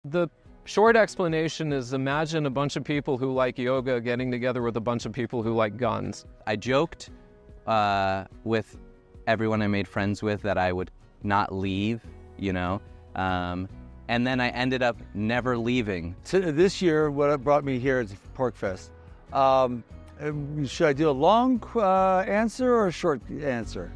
The short explanation is, imagine a bunch of people who like yoga getting together with a bunch of people who like guns. I joked with everyone I made friends with that I would not leave, and then I ended up never leaving. So this year, what brought me here is PorcFest. Should I do a long answer or a short answer?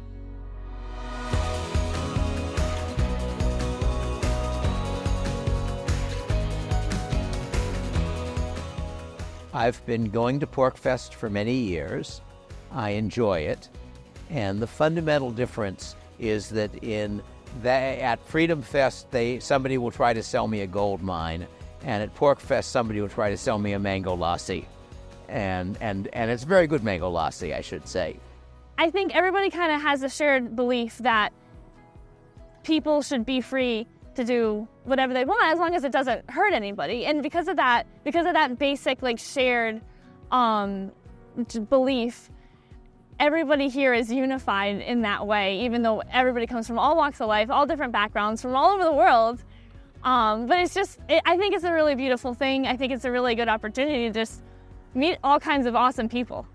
I've been going to PorcFest for many years. I enjoy it. And the fundamental difference is that at Freedom Fest, somebody will try to sell me a gold mine, and at PorcFest, somebody will try to sell me a mango lassi. And it's very good mango lassi, I should say. I think everybody kind of has a shared belief that people should be free to do whatever they want as long as it doesn't hurt anybody. And because of that basic shared belief, everybody here is unified in that way, even though everybody comes from all walks of life, all different backgrounds, from all over the world. But I think it's a really beautiful thing. I think it's a really good opportunity to just meet all kinds of awesome people.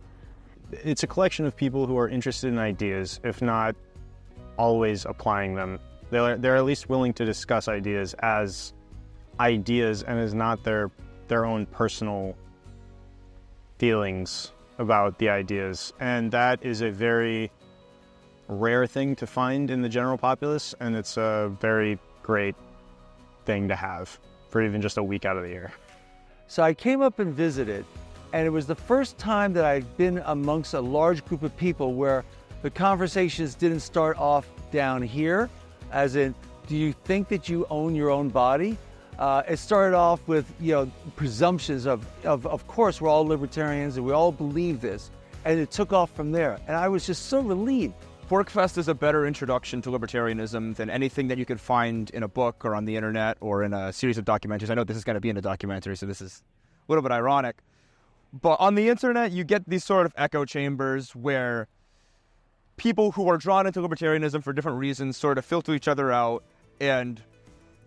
It's a collection of people who are interested in ideas, if not always applying them. They're at least willing to discuss ideas as ideas and as not their own personal feelings about the ideas. And that is a very rare thing to find in the general populace, and it's a very great thing to have for even just a week out of the year. So I came up and visited, and it was the first time that I'd been amongst a large group of people where the conversations didn't start off down here, as in, do you think that you own your own body? It started off with, presumptions of course, we're all libertarians and we all believe this. And it took off from there. And I was just so relieved. PorcFest is a better introduction to libertarianism than anything that you could find in a book or on the internet or in a series of documentaries. I know this is going to be in a documentary, so this is a little bit ironic. But on the internet, you get these sort of echo chambers where people who are drawn into libertarianism for different reasons sort of filter each other out, and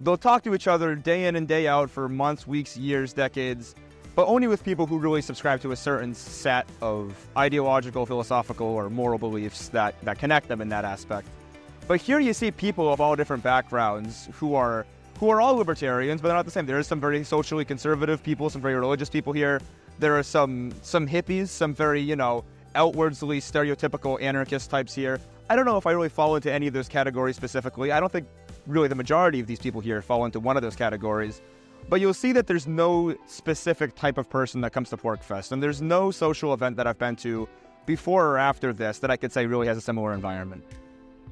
they'll talk to each other day in and day out for months, weeks, years, decades, but only with people who really subscribe to a certain set of ideological, philosophical, or moral beliefs that connect them in that aspect. But here you see people of all different backgrounds who are all libertarians, but they're not the same. There is some very socially conservative people, some very religious people here. There are some hippies, some very, outwardly stereotypical anarchist types here. I don't know if I really fall into any of those categories specifically. I don't think really the majority of these people here fall into one of those categories. But you'll see that there's no specific type of person that comes to PorcFest, and there's no social event that I've been to before or after this that I could say really has a similar environment.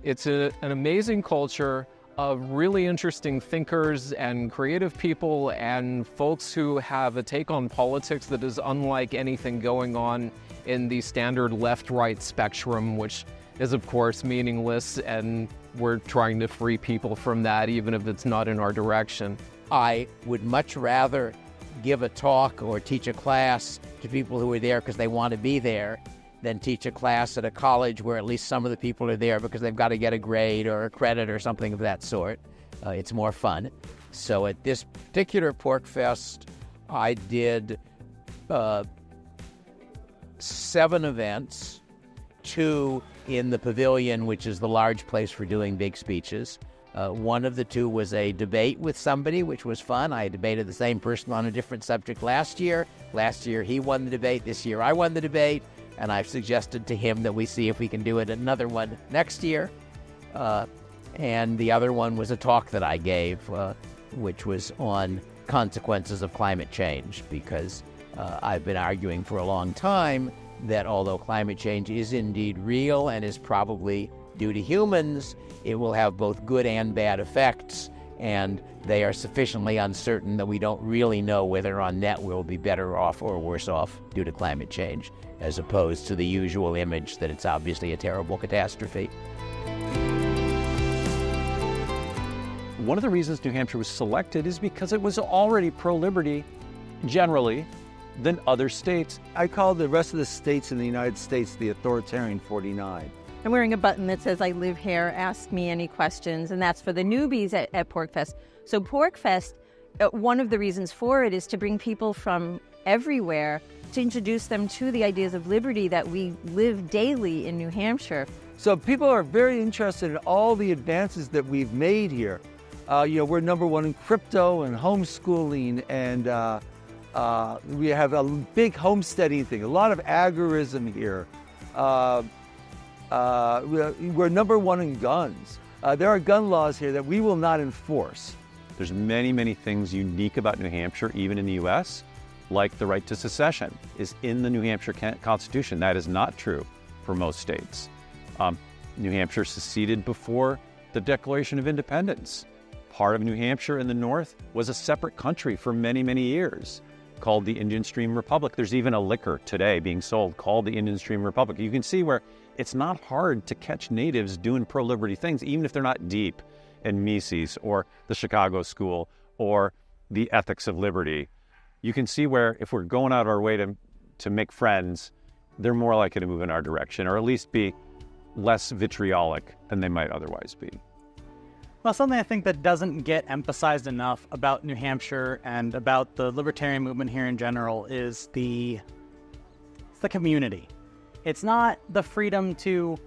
It's an amazing culture of really interesting thinkers and creative people and folks who have a take on politics that is unlike anything going on in the standard left-right spectrum, which is of course meaningless, and we're trying to free people from that even if it's not in our direction. I would much rather give a talk or teach a class to people who are there because they want to be there than teach a class at a college where at least some of the people are there because they've got to get a grade or a credit or something of that sort. It's more fun. So at this particular PorcFest, I did 7 events, 2 in the pavilion, which is the large place for doing big speeches. One of the 2 was a debate with somebody, which was fun. I debated the same person on a different subject last year. Last year he won the debate. This year I won the debate. And I've suggested to him that we see if we can do it another one next year. And the other one was a talk that I gave, which was on consequences of climate change, because I've been arguing for a long time that although climate change is indeed real and is probably due to humans, it will have both good and bad effects, and they are sufficiently uncertain that we don't really know whether on net we'll be better off or worse off due to climate change, as opposed to the usual image that it's obviously a terrible catastrophe. One of the reasons New Hampshire was selected is because it was already pro-liberty, generally, than other states. I call the rest of the states in the United States the authoritarian 49. I'm wearing a button that says, I live here, ask me any questions, and that's for the newbies at PorcFest. So PorcFest one of the reasons for it is to bring people from everywhere, to introduce them to the ideas of liberty that we live daily in New Hampshire. So people are very interested in all the advances that we've made here. We're #1 in crypto and homeschooling, and we have a big homesteading thing, a lot of agorism here. We're #1 in guns. There are gun laws here that we will not enforce. There's many, many things unique about New Hampshire, even in the U.S., like the right to secession is in the New Hampshire Constitution. That is not true for most states. New Hampshire seceded before the Declaration of Independence. Part of New Hampshire in the north was a separate country for many, many years called the Indian Stream Republic. There's even a liquor today being sold called the Indian Stream Republic. You can see where it's not hard to catch natives doing pro-liberty things, even if they're not deep in Mises or the Chicago School or the Ethics of Liberty. You can see where if we're going out of our way to make friends, they're more likely to move in our direction, or at least be less vitriolic than they might otherwise be. Well, something I think that doesn't get emphasized enough about New Hampshire and about the libertarian movement here in general is the community. It's not the freedom to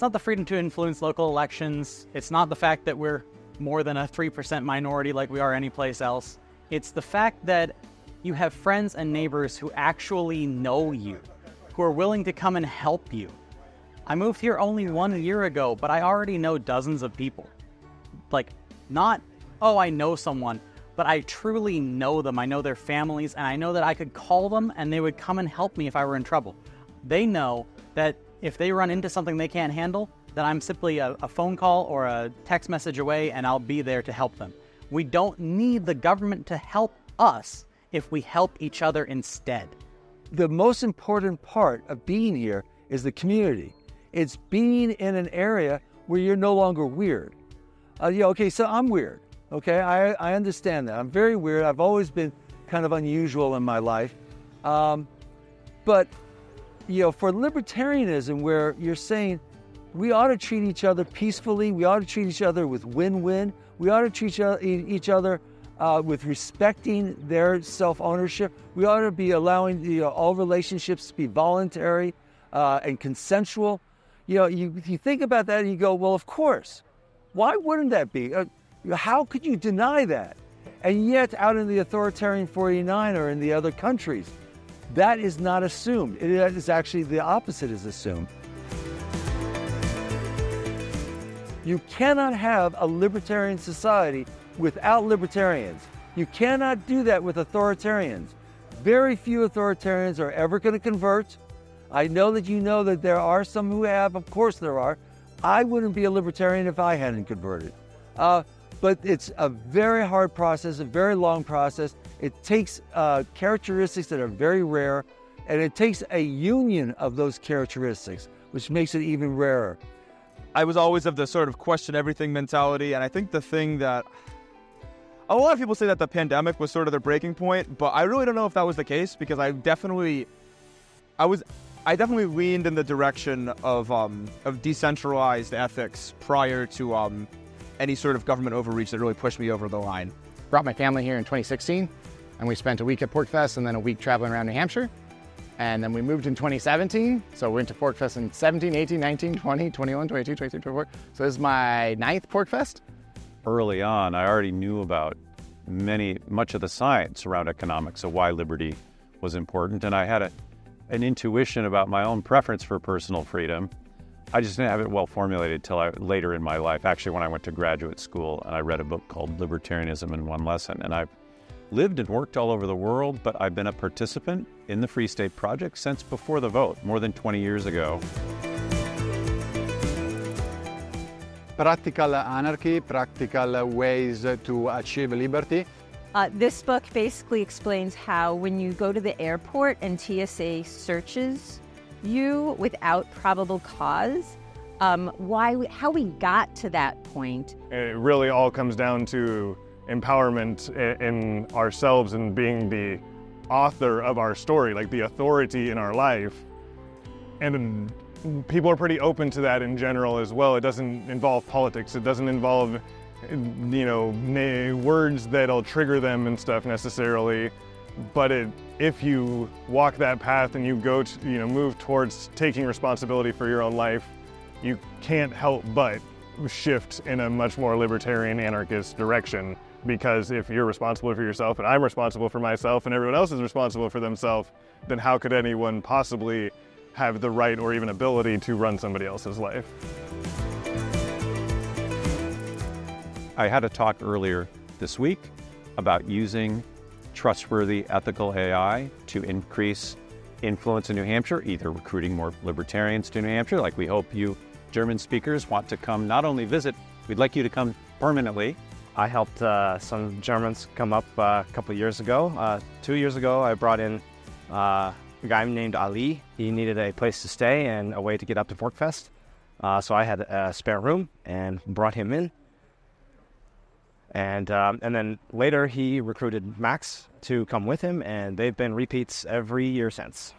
influence local elections. It's not the fact that we're more than a 3% minority like we are anyplace else. It's the fact that you have friends and neighbors who actually know you, who are willing to come and help you. I moved here only 1 year ago, but I already know dozens of people. Like, not, oh, I know someone, but I truly know them. I know their families, and I know that I could call them and they would come and help me if I were in trouble. They know that if they run into something they can't handle, that I'm simply a phone call or a text message away, and I'll be there to help them. We don't need the government to help us if we help each other instead. The most important part of being here is the community. It's being in an area where you're no longer weird. Okay, so I'm weird. Okay, I understand that. I'm very weird. I've always been kind of unusual in my life. But, for libertarianism, where you're saying we ought to treat each other peacefully, we ought to treat each other with win-win, we ought to treat each other with respecting their self-ownership, we ought to be allowing all relationships to be voluntary and consensual. You think about that and you go, well, of course. Why wouldn't that be? How could you deny that? And yet, out in the authoritarian 49 or in the other countries, that is not assumed. It is actually the opposite is assumed. You cannot have a libertarian society without libertarians. You cannot do that with authoritarians. Very few authoritarians are ever going to convert. I know that you know that there are some who have, of course there are. I wouldn't be a libertarian if I hadn't converted. But it's a very hard process, a very long process. It takes characteristics that are very rare, and it takes a union of those characteristics, which makes it even rarer. I was always of the sort of question everything mentality, and I think the thing that a lot of people say that the pandemic was sort of the breaking point, but I really don't know if that was the case, because I definitely leaned in the direction of decentralized ethics prior to any sort of government overreach that really pushed me over the line. Brought my family here in 2016, and we spent a week at PorcFest and then a week traveling around New Hampshire. And then we moved in 2017, so we went to PorcFest in 17, 18, 19, 20, 21, 22, 23, 24. So this is my 9th PorcFest. Early on, I already knew about much of the science around economics, of why liberty was important, and I had an intuition about my own preference for personal freedom. I just didn't have it well formulated till later in my life, actually when I went to graduate school and I read a book called Libertarianism in One Lesson. And I've lived and worked all over the world, but I've been a participant in the Free State Project since before the vote, more than 20 years ago. Practical anarchy, practical ways to achieve liberty. This book basically explains how when you go to the airport and TSA searches you without probable cause, how we got to that point. It really all comes down to empowerment in ourselves and being the author of our story, like the authority in our life. And people are pretty open to that in general as well. It doesn't involve politics. It doesn't involve words that'll trigger them and stuff necessarily, but if you walk that path and you go to, move towards taking responsibility for your own life, you can't help but shift in a much more libertarian anarchist direction, because if you're responsible for yourself and I'm responsible for myself and everyone else is responsible for themselves, then how could anyone possibly have the right or even ability to run somebody else's life? I had a talk earlier this week about using trustworthy, ethical AI to increase influence in New Hampshire, either recruiting more libertarians to New Hampshire, like we hope you German speakers want to come not only visit, we'd like you to come permanently. I helped some Germans come up a couple of years ago. 2 years ago, I brought in a guy named Ali. He needed a place to stay and a way to get up to Porkfest. So I had a spare room and brought him in. And then later he recruited Max to come with him, and they've been repeats every year since.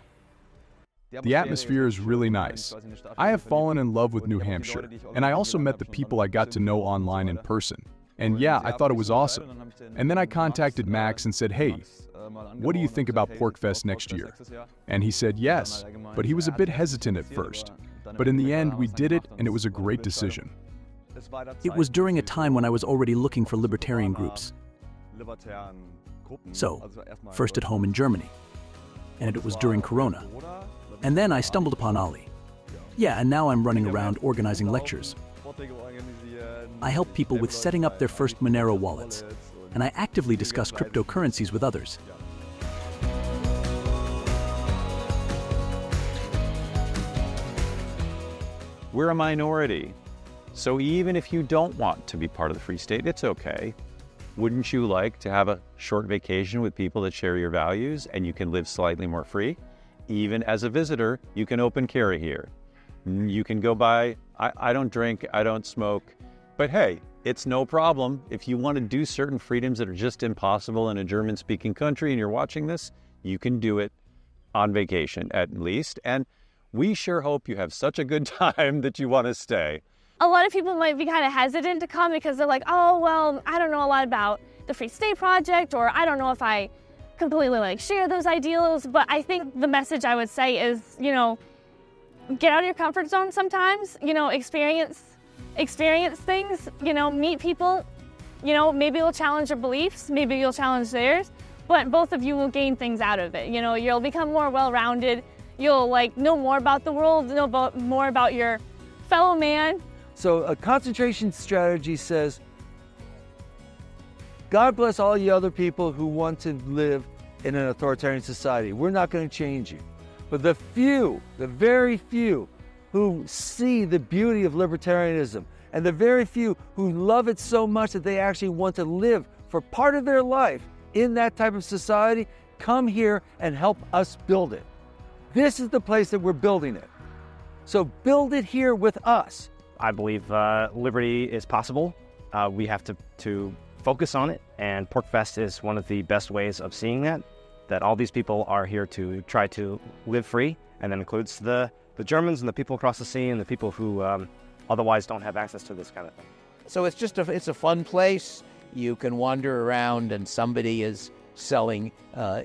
The atmosphere is really nice. I have fallen in love with New Hampshire, and I also met the people I got to know online in person. And yeah, I thought it was awesome. And then I contacted Max and said, hey, what do you think about Porkfest next year? And he said yes, but he was a bit hesitant at first. But in the end, we did it, and it was a great decision. It was during a time when I was already looking for libertarian groups. So, first at home in Germany, and it was during Corona. And then I stumbled upon Ali. Yeah, and now I'm running around organizing lectures. I help people with setting up their first Monero wallets, and I actively discuss cryptocurrencies with others. We're a minority, so even if you don't want to be part of the Free State, it's okay. Wouldn't you like to have a short vacation with people that share your values and you can live slightly more free? Even as a visitor, you can open carry here. You can go by, I don't drink, I don't smoke, but hey, it's no problem. If you want to do certain freedoms that are just impossible in a German-speaking country and you're watching this, you can do it on vacation at least. And we sure hope you have such a good time that you want to stay. A lot of people might be kind of hesitant to come because they're like, oh, well, I don't know a lot about the Free State Project, or I don't know if I completely share those ideals. But I think the message I would say is, get out of your comfort zone sometimes, experience things, meet people, maybe you'll challenge your beliefs, maybe you'll challenge theirs, but both of you will gain things out of it. You'll become more well-rounded. You'll know more about the world, know more about your fellow man. So a concentration strategy says, God bless all you other people who want to live in an authoritarian society. We're not going to change you. But the few, the very few who see the beauty of libertarianism, and the very few who love it so much that they actually want to live for part of their life in that type of society, come here and help us build it. This is the place that we're building it. So build it here with us. I believe liberty is possible. We have to focus on it, and Porkfest is one of the best ways of seeing that all these people are here to try to live free, and that includes the Germans and the people across the sea and the people who otherwise don't have access to this kind of thing. So it's a fun place. You can wander around and somebody is selling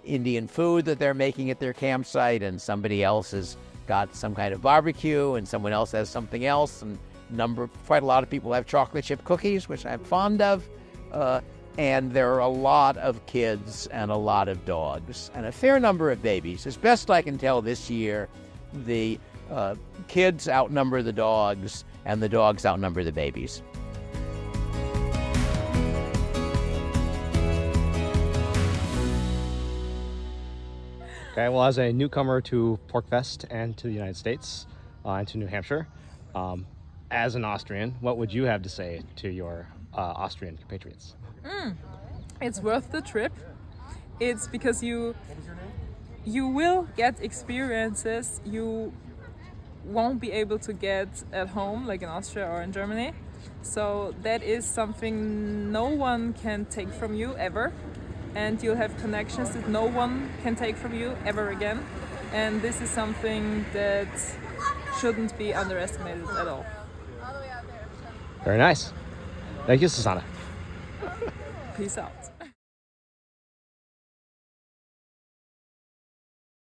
Indian food that they're making at their campsite, and somebody else has got some kind of barbecue, and someone else has something else, and quite a lot of people have chocolate chip cookies, which I'm fond of, and there are a lot of kids and a lot of dogs and a fair number of babies. As best I can tell this year, the kids outnumber the dogs and the dogs outnumber the babies. Okay, well, as a newcomer to Porkfest and to the United States and to New Hampshire, as an Austrian, what would you have to say to your Austrian compatriots? It's worth the trip. It's because you will get experiences you won't be able to get at home, like in Austria or in Germany. So that is something no one can take from you ever. And you'll have connections that no one can take from you ever again. And this is something that shouldn't be underestimated at all. Very nice. Thank you, Susanne. Peace out.